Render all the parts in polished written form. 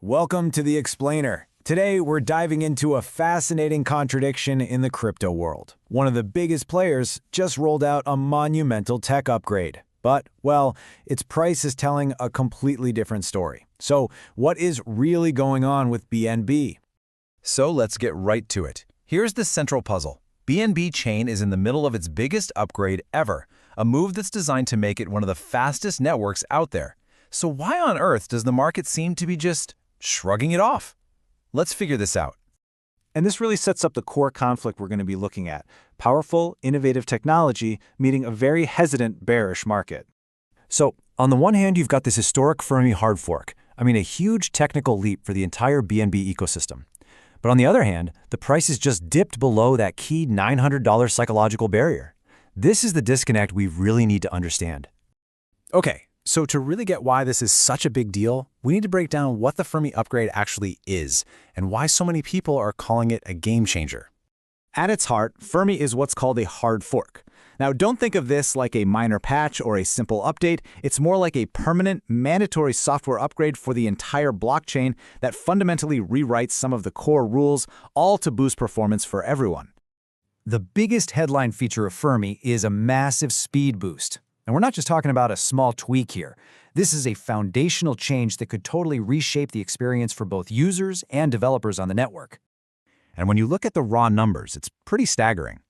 Welcome to The Explainer. Today, we're diving into a fascinating contradiction in the crypto world. One of the biggest players just rolled out a monumental tech upgrade. But, well, its price is telling a completely different story. So, what is really going on with BNB? So let's get right to it. Here's the central puzzle. BNB Chain is in the middle of its biggest upgrade ever, a move that's designed to make it one of the fastest networks out there. So why on earth does the market seem to be just shrugging it off? Let's figure this out. And this really sets up the core conflict we're going to be looking at. Powerful, innovative technology meeting a very hesitant, bearish market. So, on the one hand, you've got this historic Fermi hard fork. A huge technical leap for the entire BNB ecosystem. But on the other hand, the price has just dipped below that key $900 psychological barrier. This is the disconnect we really need to understand. Okay, so to really get why this is such a big deal, we need to break down what the Fermi upgrade actually is and why so many people are calling it a game changer. At its heart, Fermi is what's called a hard fork. Now, don't think of this like a minor patch or a simple update. It's more like a permanent, mandatory software upgrade for the entire blockchain that fundamentally rewrites some of the core rules, all to boost performance for everyone. The biggest headline feature of Fermi is a massive speed boost. And we're not just talking about a small tweak here. This is a foundational change that could totally reshape the experience for both users and developers on the network. And when you look at the raw numbers, it's pretty staggering.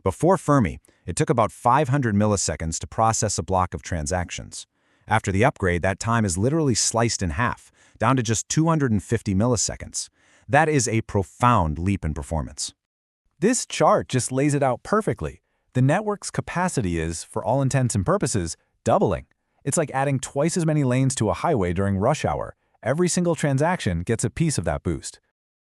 Before Fermi, it took about 500 milliseconds to process a block of transactions. After the upgrade, that time is literally sliced in half, down to just 250 milliseconds. That is a profound leap in performance. This chart just lays it out perfectly. The network's capacity is, for all intents and purposes, doubling. It's like adding twice as many lanes to a highway during rush hour. Every single transaction gets a piece of that boost.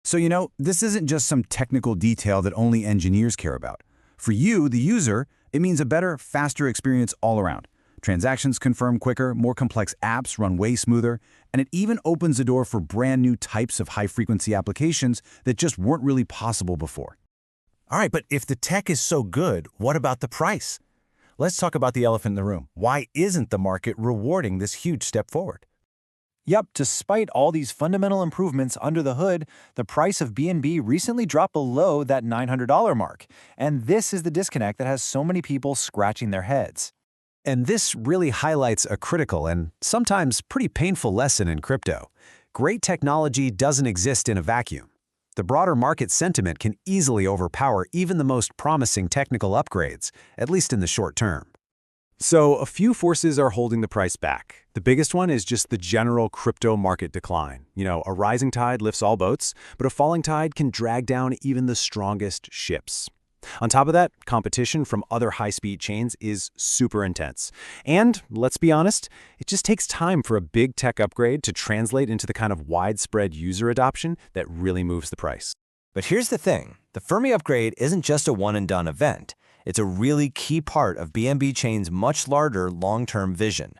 So, this isn't just some technical detail that only engineers care about. For you, the user, it means a better, faster experience all around. Transactions confirm quicker, more complex apps run way smoother, and it even opens the door for brand new types of high-frequency applications that just weren't really possible before. All right, but if the tech is so good, what about the price? Let's talk about the elephant in the room. Why isn't the market rewarding this huge step forward? Yep, despite all these fundamental improvements under the hood, the price of BNB recently dropped below that $900 mark. And this is the disconnect that has so many people scratching their heads. And this really highlights a critical and sometimes pretty painful lesson in crypto. Great technology doesn't exist in a vacuum. The broader market sentiment can easily overpower even the most promising technical upgrades, at least in the short term. So, a few forces are holding the price back. The biggest one is just the general crypto market decline. A rising tide lifts all boats, but a falling tide can drag down even the strongest ships. On top of that, competition from other high-speed chains is super intense. And, let's be honest, it just takes time for a big tech upgrade to translate into the kind of widespread user adoption that really moves the price. But here's the thing. The Fermi upgrade isn't just a one-and-done event. It's a really key part of BNB Chain's much larger long-term vision.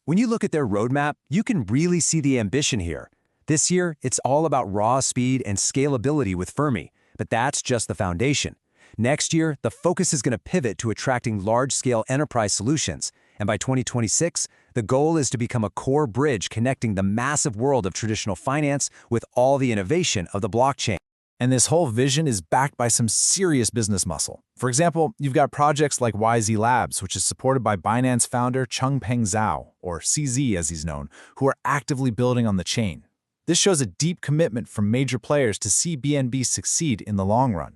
When you look at their roadmap, you can really see the ambition here. This year, it's all about raw speed and scalability with Fermi, but that's just the foundation. Next year, the focus is going to pivot to attracting large-scale enterprise solutions, and by 2026, the goal is to become a core bridge connecting the massive world of traditional finance with all the innovation of the blockchain. And this whole vision is backed by some serious business muscle. For example, you've got projects like YZ Labs, which is supported by Binance founder Changpeng Zhao, or CZ as he's known, who are actively building on the chain. This shows a deep commitment from major players to see BNB succeed in the long run.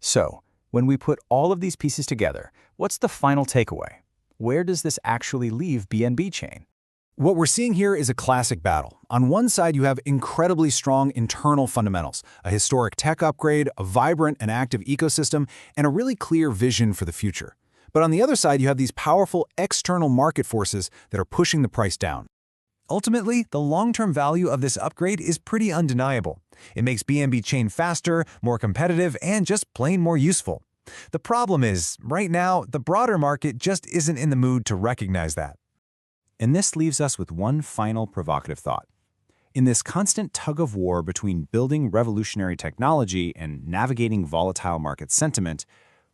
So, when we put all of these pieces together, what's the final takeaway? Where does this actually leave BNB Chain? What we're seeing here is a classic battle. On one side, you have incredibly strong internal fundamentals, a historic tech upgrade, a vibrant and active ecosystem, and a really clear vision for the future. But on the other side, you have these powerful external market forces that are pushing the price down. Ultimately, the long-term value of this upgrade is pretty undeniable. It makes BNB Chain faster, more competitive, and just plain more useful. The problem is, right now, the broader market just isn't in the mood to recognize that. And this leaves us with one final provocative thought. In this constant tug-of-war between building revolutionary technology and navigating volatile market sentiment,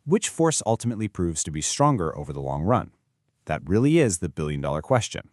which force ultimately proves to be stronger over the long run? That really is the billion-dollar question.